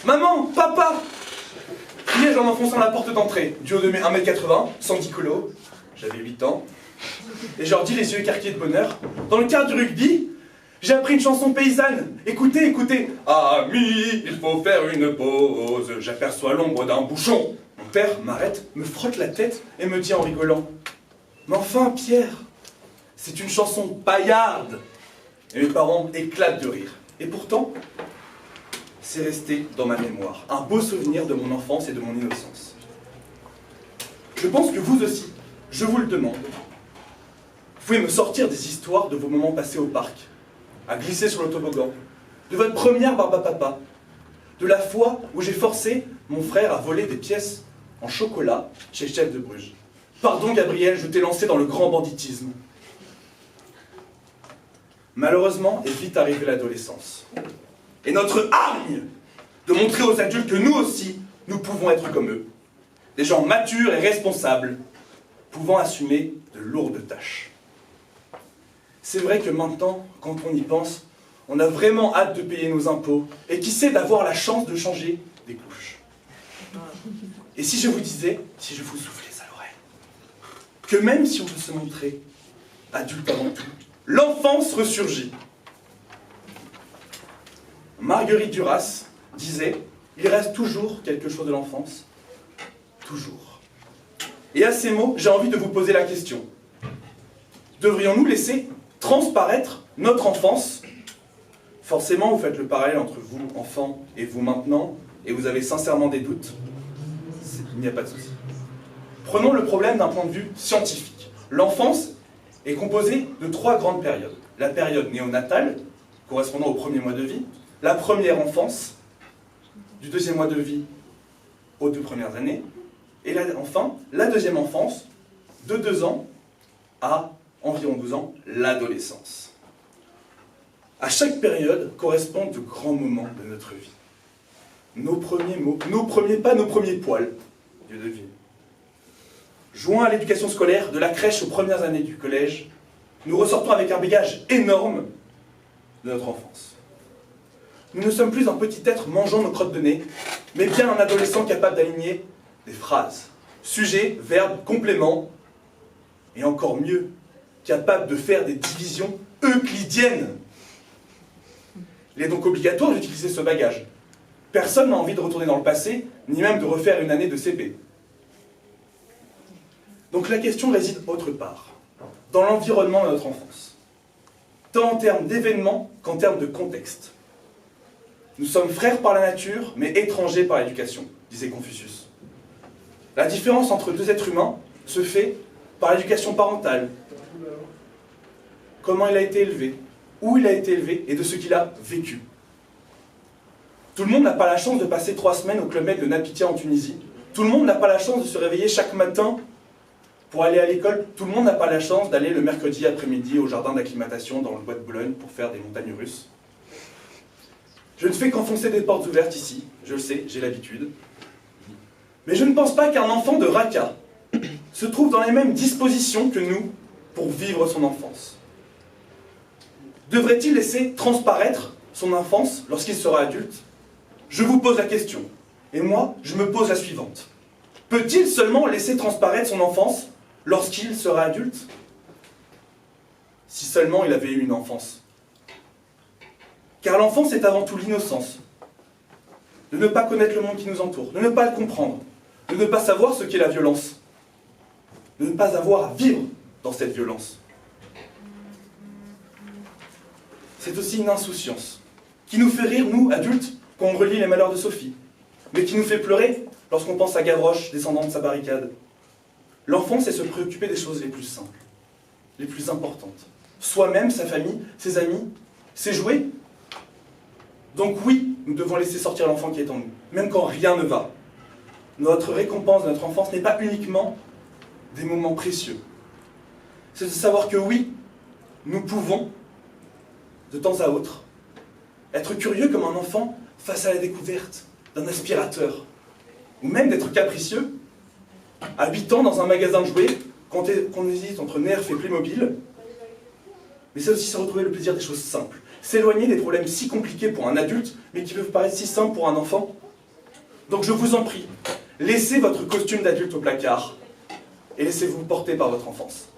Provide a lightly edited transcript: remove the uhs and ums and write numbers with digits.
Maman, papa! Criai-je en enfonçant la porte d'entrée, du haut de mes 1m80, sans dicolo, j'avais 8 ans, et je leur dis les yeux écarquillés de bonheur, dans le cadre du rugby, j'ai appris une chanson paysanne, écoutez, écoutez. Ami, il faut faire une pause, j'aperçois l'ombre d'un bouchon. Mon père m'arrête, me frotte la tête et me dit en rigolant, mais enfin Pierre, c'est une chanson paillarde. Et mes parents éclatent de rire. Et pourtant, c'est resté dans ma mémoire, un beau souvenir de mon enfance et de mon innocence. Je pense que vous aussi, je vous le demande, vous pouvez me sortir des histoires de vos moments passés au parc, à glisser sur le toboggan, de votre première barbe à papa, de la fois où j'ai forcé mon frère à voler des pièces en chocolat chez Chef de Bruges. Pardon Gabriel, je t'ai lancé dans le grand banditisme. Malheureusement est vite arrivée l'adolescence. Et notre hargne de montrer aux adultes que nous aussi, nous pouvons être comme eux. Des gens matures et responsables, pouvant assumer de lourdes tâches. C'est vrai que maintenant, quand on y pense, on a vraiment hâte de payer nos impôts, et qui sait d'avoir la chance de changer des couches. Et si je vous disais, si je vous soufflais à l'oreille, que même si on veut se montrer adulte avant tout, l'enfance ressurgit. Marguerite Duras disait « Il reste toujours quelque chose de l'enfance, toujours ». Et à ces mots, j'ai envie de vous poser la question. Devrions-nous laisser transparaître notre enfance? Forcément, vous faites le parallèle entre vous, enfant, et vous maintenant, et vous avez sincèrement des doutes. Il n'y a pas de souci. Prenons le problème d'un point de vue scientifique. L'enfance est composée de 3 grandes périodes. La période néonatale, correspondant au premier mois de vie, la première enfance, du deuxième mois de vie aux 2 premières années, et enfin, la deuxième enfance, de 2 ans à environ 12 ans, l'adolescence. À chaque période correspondent de grands moments de notre vie. Nos premiers mots, nos premiers pas, nos premiers poils, Dieu devine. Joint à l'éducation scolaire, de la crèche aux premières années du collège, nous ressortons avec un bagage énorme de notre enfance. Nous ne sommes plus un petit être mangeant nos crottes de nez, mais bien un adolescent capable d'aligner des phrases, sujet, verbe, complément, et encore mieux, capable de faire des divisions euclidiennes. Il est donc obligatoire d'utiliser ce bagage. Personne n'a envie de retourner dans le passé, ni même de refaire une année de CP. Donc la question réside autre part, dans l'environnement de notre enfance, tant en termes d'événements qu'en termes de contexte. Nous sommes frères par la nature, mais étrangers par l'éducation, disait Confucius. La différence entre 2 êtres humains se fait par l'éducation parentale, comment il a été élevé, où il a été élevé et de ce qu'il a vécu. Tout le monde n'a pas la chance de passer 3 semaines au Club Med de Napitia en Tunisie. Tout le monde n'a pas la chance de se réveiller chaque matin pour aller à l'école. Tout le monde n'a pas la chance d'aller le mercredi après-midi au jardin d'acclimatation dans le bois de Boulogne pour faire des montagnes russes. Je ne fais qu'enfoncer des portes ouvertes ici, je le sais, j'ai l'habitude. Mais je ne pense pas qu'un enfant de Raqqa se trouve dans les mêmes dispositions que nous pour vivre son enfance. Devrait-il laisser transparaître son enfance lorsqu'il sera adulte? Je vous pose la question, et moi, je me pose la suivante. Peut-il seulement laisser transparaître son enfance lorsqu'il sera adulte? Si seulement il avait eu une enfance. Car l'enfance est avant tout l'innocence. De ne pas connaître le monde qui nous entoure, de ne pas le comprendre, de ne pas savoir ce qu'est la violence, de ne pas avoir à vivre dans cette violence. C'est aussi une insouciance, qui nous fait rire, nous, adultes, quand on relit les malheurs de Sophie, mais qui nous fait pleurer lorsqu'on pense à Gavroche descendant de sa barricade. L'enfance, c'est se préoccuper des choses les plus simples, les plus importantes. Soi-même, sa famille, ses amis, ses jouets. Donc oui, nous devons laisser sortir l'enfant qui est en nous, même quand rien ne va. Notre récompense de notre enfance n'est pas uniquement des moments précieux. C'est de savoir que oui, nous pouvons, de temps à autre, être curieux comme un enfant face à la découverte d'un aspirateur, ou même d'être capricieux, à 8 ans dans un magasin de jouets, qu'on hésite entre Nerf et Playmobil, Mais c'est aussi se retrouver le plaisir des choses simples. S'éloigner des problèmes si compliqués pour un adulte, mais qui peuvent paraître si simples pour un enfant. Donc je vous en prie, laissez votre costume d'adulte au placard et laissez-vous porter par votre enfance.